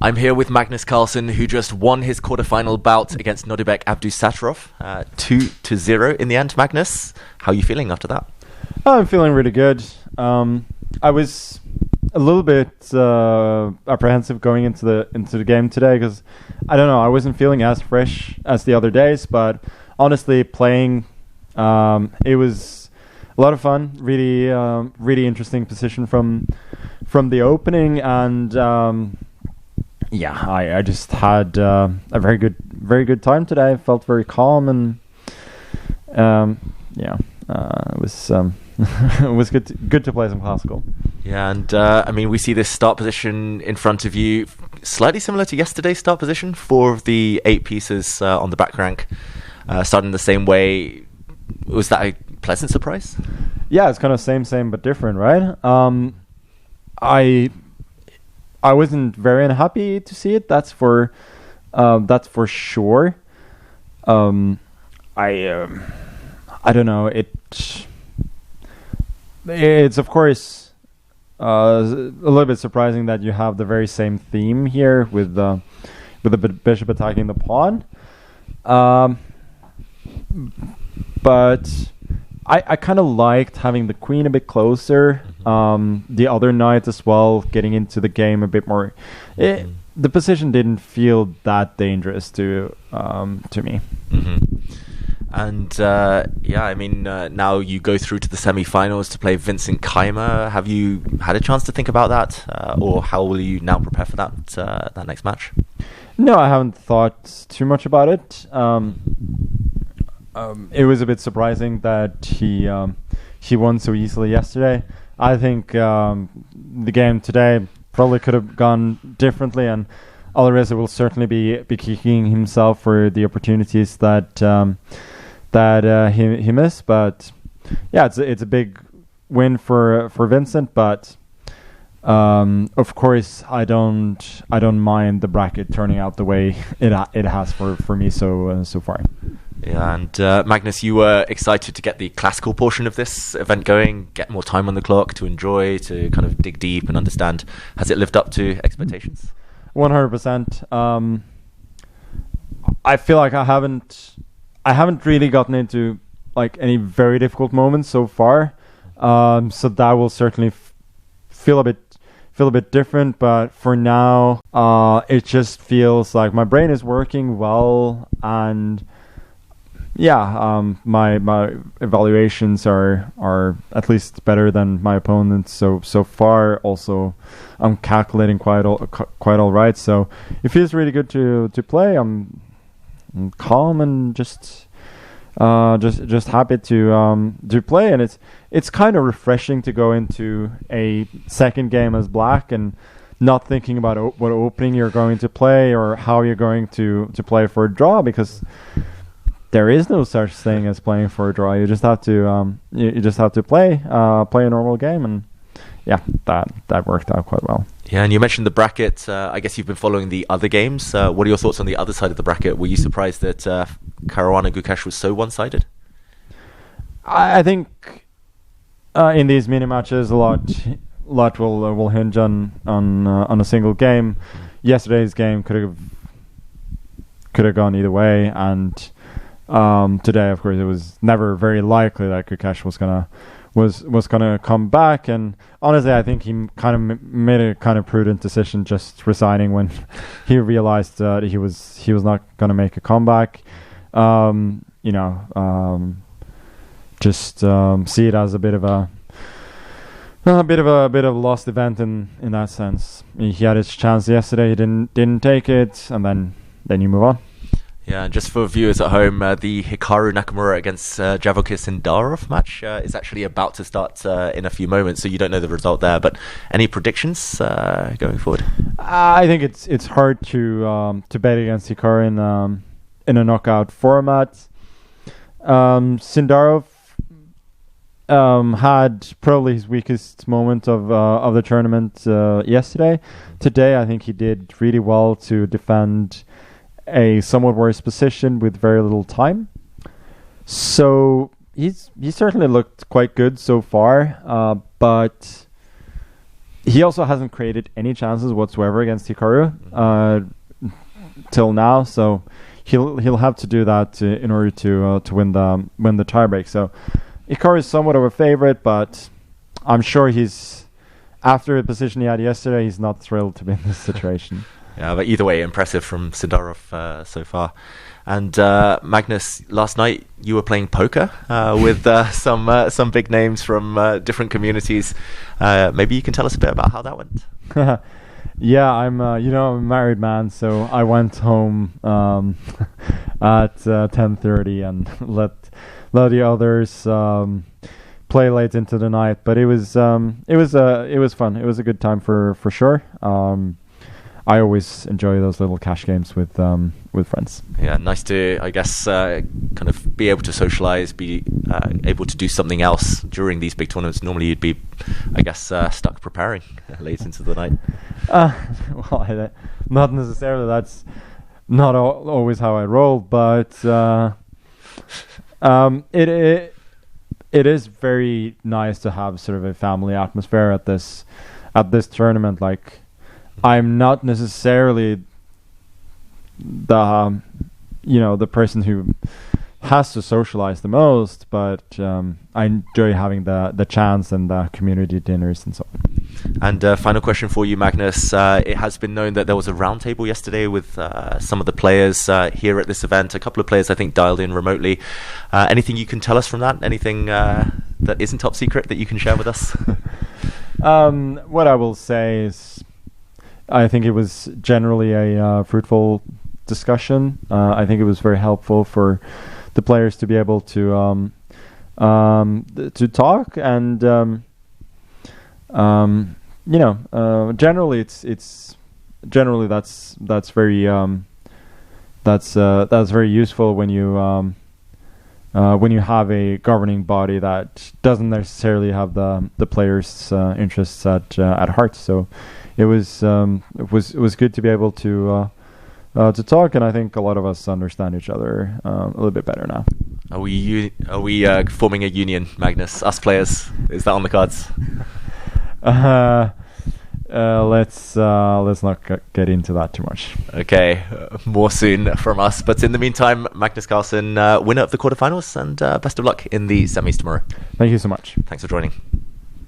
I'm here with Magnus Carlsen, who just won his quarterfinal bout against Nodibek Abdusattorov, 2-0 in the end. Magnus, how are you feeling after that? I'm feeling really good. I was a little bit apprehensive going into the game today because I don't know, I wasn't feeling as fresh as the other days, but honestly, playing it was a lot of fun. Really interesting position from the opening, and I just had a very good time today. I felt very calm, and it was it was good to play some classical. Yeah, and we see this start position in front of you, slightly similar to yesterday's start position. 4 of the 8 pieces on the back rank starting the same way. Was that a pleasant surprise? Yeah, it's kind of same but different, right? I wasn't very unhappy to see it. That's for sure. I don't know. It's of course a little bit surprising that you have the very same theme here with the bishop attacking the pawn. But I kind of liked having the queen a bit closer. The other knight as well, getting into the game a bit more. The position didn't feel that dangerous to me. Mm-hmm. And now you go through to the semifinals to play Vincent Keimer. Have you had a chance to think about that, or how will you now prepare for that next match? No, I haven't thought too much about it. It was a bit surprising that he won so easily yesterday. I think the game today probably could have gone differently, and Alireza will certainly be kicking himself for the opportunities that he missed. But yeah, it's a big win for Vincent. But of course, I don't mind the bracket turning out the way it has for me so far. Yeah, and Magnus, you were excited to get the classical portion of this event going, get more time on the clock to enjoy, to kind of dig deep and understand. Has it lived up to expectations? 100%. I feel like I haven't really gotten into like any very difficult moments so far. So that will certainly feel a bit different. But for now, it just feels like my brain is working well, and my evaluations are at least better than my opponents so far. Also, I'm calculating quite all right. So it feels really good to play. I'm calm and just happy to play, and it's kind of refreshing to go into a second game as black and not thinking about what opening you're going to play or how you're going to play for a draw, because there is no such thing as playing for a draw. You just have to play a normal game, and yeah, that worked out quite well. Yeah, and you mentioned the bracket. I guess you've been following the other games. What are your thoughts on the other side of the bracket? Were you surprised that Caruana Gukash was so one-sided? I think in these mini matches, a lot will hinge on a single game. Yesterday's game could have gone either way, and today, of course, it was never very likely that Gukash was gonna come back. And honestly, I think he kind of made a kind of prudent decision, just resigning when he realized that he was not gonna make a comeback. Just see it as a bit of a lost event in that sense. He had his chance yesterday, he didn't take it, and then you move on. Yeah, and just for viewers at home, the Hikaru Nakamura against Javokis Sindarov match is actually about to start in a few moments, so you don't know the result there. But any predictions going forward? I think it's hard to bet against Hikaru in a knockout format. Sindarov had probably his weakest moment of the tournament yesterday. Today, I think he did really well to defend a somewhat worse position with very little time. So he certainly looked quite good so far, but he also hasn't created any chances whatsoever against Hikaru till now, so he'll have to do that in order to win the tiebreak. So Hikaru is somewhat of a favorite, but I'm sure he's, after the position he had yesterday, he's not thrilled to be in this situation. Yeah, but either way, impressive from Sindarov so far. And Magnus, last night you were playing poker with some big names from different communities. Maybe you can tell us a bit about how that went. Yeah, I'm I'm a married man, so I went home at 10:30 and let the others play late into the night. But it was fun. It was a good time for sure. I always enjoy those little cash games with friends. Yeah, nice to, I guess, kind of be able to socialize, be able to do something else during these big tournaments. Normally you'd be, I guess, stuck preparing late into the night. Well, not necessarily. That's not always how I roll, but it is very nice to have sort of a family atmosphere at this tournament. Like, I'm not necessarily the person who has to socialize the most, but I enjoy having the chance and the community dinners and so on. And final question for you, Magnus. It has been known that there was a roundtable yesterday with some of the players here at this event. A couple of players, I think, dialed in remotely. Anything you can tell us from that? Anything that isn't top secret that you can share with us? What I will say is, I think it was generally a fruitful discussion. I think it was very helpful for the players to be able to talk, and generally that's very useful when you have a governing body that doesn't necessarily have the players' interests at heart. So it was good to be able to talk, and I think a lot of us understand each other a little bit better now. Are we forming a union, Magnus? Us players? Is that on the cards? Let's not get into that too much. Okay, more soon from us. But in the meantime, Magnus Carlsen, winner of the quarterfinals, and best of luck in the semis tomorrow. Thank you so much. Thanks for joining.